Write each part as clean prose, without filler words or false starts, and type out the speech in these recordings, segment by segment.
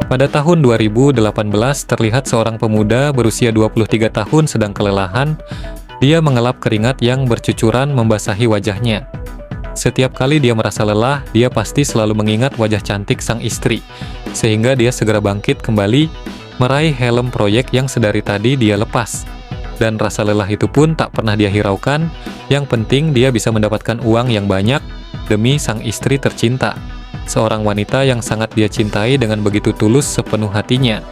Pada tahun 2018 terlihat seorang pemuda berusia 23 tahun sedang kelelahan. Dia mengelap keringat yang bercucuran membasahi wajahnya. Setiap kali dia merasa lelah, dia pasti selalu mengingat wajah cantik sang istri, sehingga dia segera bangkit kembali, meraih helm proyek yang sedari tadi dia lepas. Dan rasa lelah itu pun tak pernah dia hiraukan, yang penting dia bisa mendapatkan uang yang banyak demi sang istri tercinta, seorang wanita yang sangat dia cintai dengan begitu tulus sepenuh hatinya.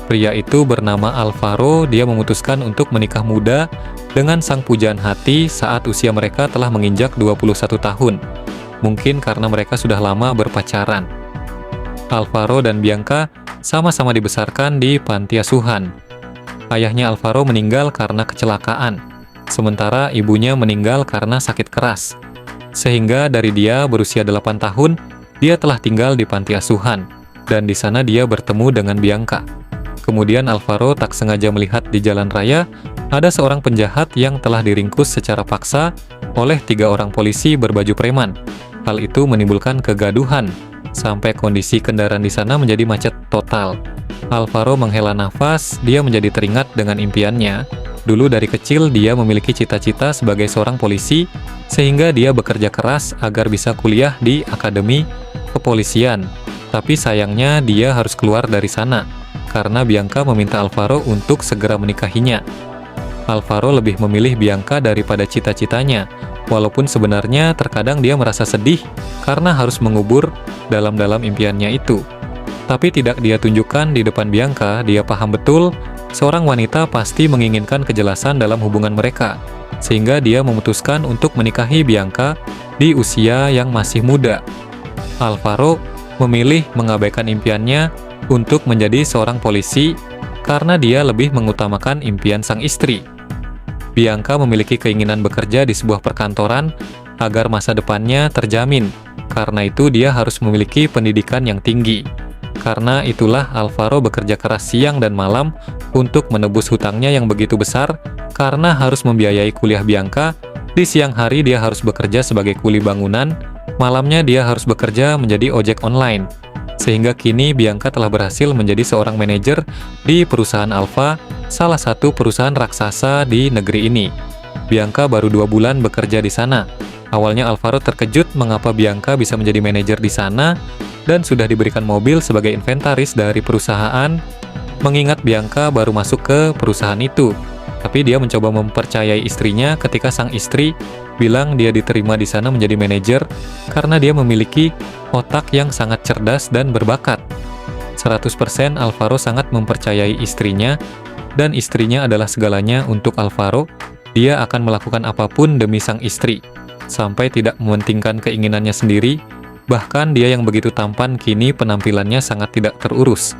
Pria itu bernama Alvaro. Dia memutuskan untuk menikah muda dengan sang pujaan hati saat usia mereka telah menginjak 21 tahun. Mungkin karena mereka sudah lama berpacaran. Alvaro dan Bianca sama-sama dibesarkan di panti asuhan. Ayahnya Alvaro meninggal karena kecelakaan, sementara ibunya meninggal karena sakit keras. Sehingga dari dia berusia 8 tahun, dia telah tinggal di panti asuhan, dan di sana dia bertemu dengan Bianca. Kemudian Alvaro tak sengaja melihat di jalan raya ada seorang penjahat yang telah diringkus secara paksa oleh 3 orang polisi berbaju preman. Hal itu menimbulkan kegaduhan, sampai kondisi kendaraan di sana menjadi macet total. Alvaro menghela nafas, dia menjadi teringat dengan impiannya. Dulu dari kecil dia memiliki cita-cita sebagai seorang polisi, sehingga dia bekerja keras agar bisa kuliah di akademi kepolisian. Tapi sayangnya dia harus keluar dari sana, karena Bianca meminta Alvaro untuk segera menikahinya. Alvaro lebih memilih Bianca daripada cita-citanya, walaupun sebenarnya terkadang dia merasa sedih karena harus mengubur dalam-dalam impiannya itu. Tapi tidak dia tunjukkan di depan Bianca. Dia paham betul seorang wanita pasti menginginkan kejelasan dalam hubungan mereka, sehingga dia memutuskan untuk menikahi Bianca di usia yang masih muda. Alvaro memilih mengabaikan impiannya untuk menjadi seorang polisi karena dia lebih mengutamakan impian sang istri. Bianca memiliki keinginan bekerja di sebuah perkantoran agar masa depannya terjamin. Karena itu dia harus memiliki pendidikan yang tinggi. Karena itulah Alvaro bekerja keras siang dan malam untuk menebus hutangnya yang begitu besar karena harus membiayai kuliah Bianca. Di siang hari dia harus bekerja sebagai kuli bangunan, malamnya dia harus bekerja menjadi ojek online. Sehingga kini Bianca telah berhasil menjadi seorang manajer di perusahaan Alfa, salah satu perusahaan raksasa di negeri ini. Bianca baru 2 bulan bekerja di sana. Awalnya Alvaro terkejut mengapa Bianca bisa menjadi manajer di sana dan sudah diberikan mobil sebagai inventaris dari perusahaan, mengingat Bianca baru masuk ke perusahaan itu. Tapi dia mencoba mempercayai istrinya ketika sang istri bilang dia diterima di sana menjadi manajer karena dia memiliki otak yang sangat cerdas dan berbakat. 100% Alvaro sangat mempercayai istrinya, dan istrinya adalah segalanya untuk Alvaro. Dia akan melakukan apapun demi sang istri, sampai tidak mementingkan keinginannya sendiri. Bahkan dia yang begitu tampan kini penampilannya sangat tidak terurus.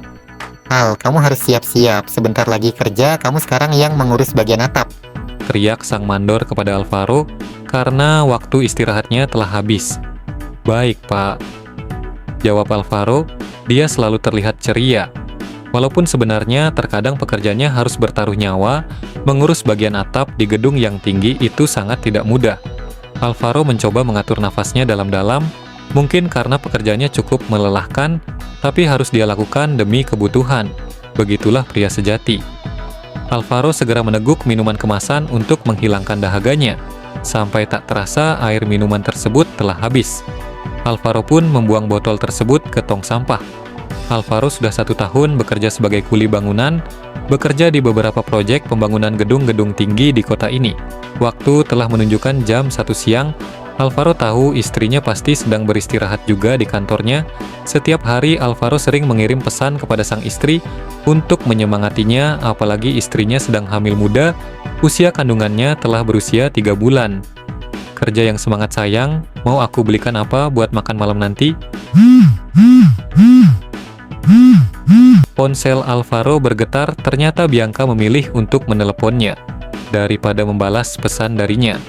Al, kamu harus siap-siap. Sebentar lagi kerja, kamu sekarang yang mengurus bagian atap. Teriak sang mandor kepada Alvaro karena waktu istirahatnya telah habis. Baik, Pak. Jawab Alvaro. Dia selalu terlihat ceria. Walaupun sebenarnya terkadang pekerjanya harus bertaruh nyawa, mengurus bagian atap di gedung yang tinggi itu sangat tidak mudah. Alvaro mencoba mengatur nafasnya dalam-dalam, mungkin karena pekerjaannya cukup melelahkan, tapi harus dia lakukan demi kebutuhan. Begitulah pria sejati. Alvaro segera meneguk minuman kemasan untuk menghilangkan dahaganya. Sampai tak terasa air minuman tersebut telah habis. Alvaro pun membuang botol tersebut ke tong sampah. Alvaro sudah 1 tahun bekerja sebagai kuli bangunan, bekerja di beberapa proyek pembangunan gedung-gedung tinggi di kota ini. Waktu telah menunjukkan jam 1 siang, Alvaro tahu istrinya pasti sedang beristirahat juga di kantornya. Setiap hari Alvaro sering mengirim pesan kepada sang istri untuk menyemangatinya, apalagi istrinya sedang hamil muda, usia kandungannya telah berusia 3 bulan. Kerja yang semangat sayang, mau aku belikan apa buat makan malam nanti? Ponsel Alvaro bergetar, ternyata Bianca memilih untuk meneleponnya daripada membalas pesan darinya.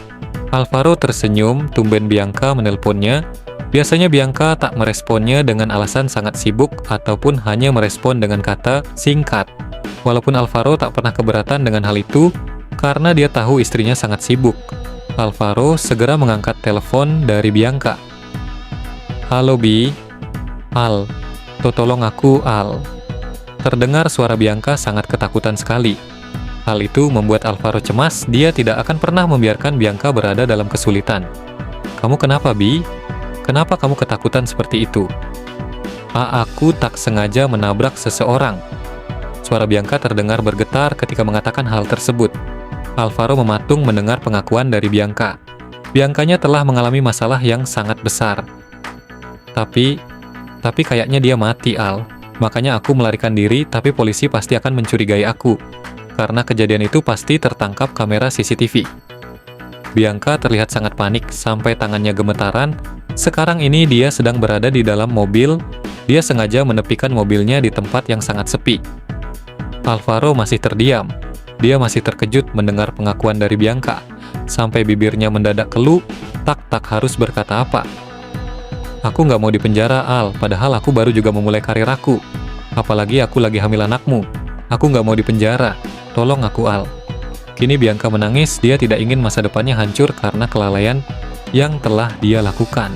Alvaro tersenyum, tumben Bianca menelponnya. Biasanya Bianca tak meresponnya dengan alasan sangat sibuk ataupun hanya merespon dengan kata singkat. Walaupun Alvaro tak pernah keberatan dengan hal itu, karena dia tahu istrinya sangat sibuk. Alvaro segera mengangkat telepon dari Bianca. Halo Bi. Al, Tolong aku, Al." Terdengar suara Bianca sangat ketakutan sekali. Hal itu membuat Alvaro cemas, dia tidak akan pernah membiarkan Bianca berada dalam kesulitan. "Kamu kenapa, Bi? Kenapa kamu ketakutan seperti itu?" Aku tak sengaja menabrak seseorang." Suara Bianca terdengar bergetar ketika mengatakan hal tersebut. Alvaro mematung mendengar pengakuan dari Bianca. Biancanya telah mengalami masalah yang sangat besar. Tapi kayaknya dia mati, Al. Makanya aku melarikan diri, tapi polisi pasti akan mencurigai aku. Karena kejadian itu pasti tertangkap kamera CCTV. Bianca terlihat sangat panik sampai tangannya gemetaran. Sekarang ini dia sedang berada di dalam mobil. Dia sengaja menepikan mobilnya di tempat yang sangat sepi. Alvaro masih terdiam. Dia masih terkejut mendengar pengakuan dari Bianca. Sampai bibirnya mendadak keluh, tak harus berkata apa. "Aku nggak mau dipenjara, Al. Padahal aku baru juga memulai karir aku. Apalagi aku lagi hamil anakmu. Aku nggak mau dipenjara. Tolong aku, Al." Kini Bianca menangis, dia tidak ingin masa depannya hancur karena kelalaian yang telah dia lakukan.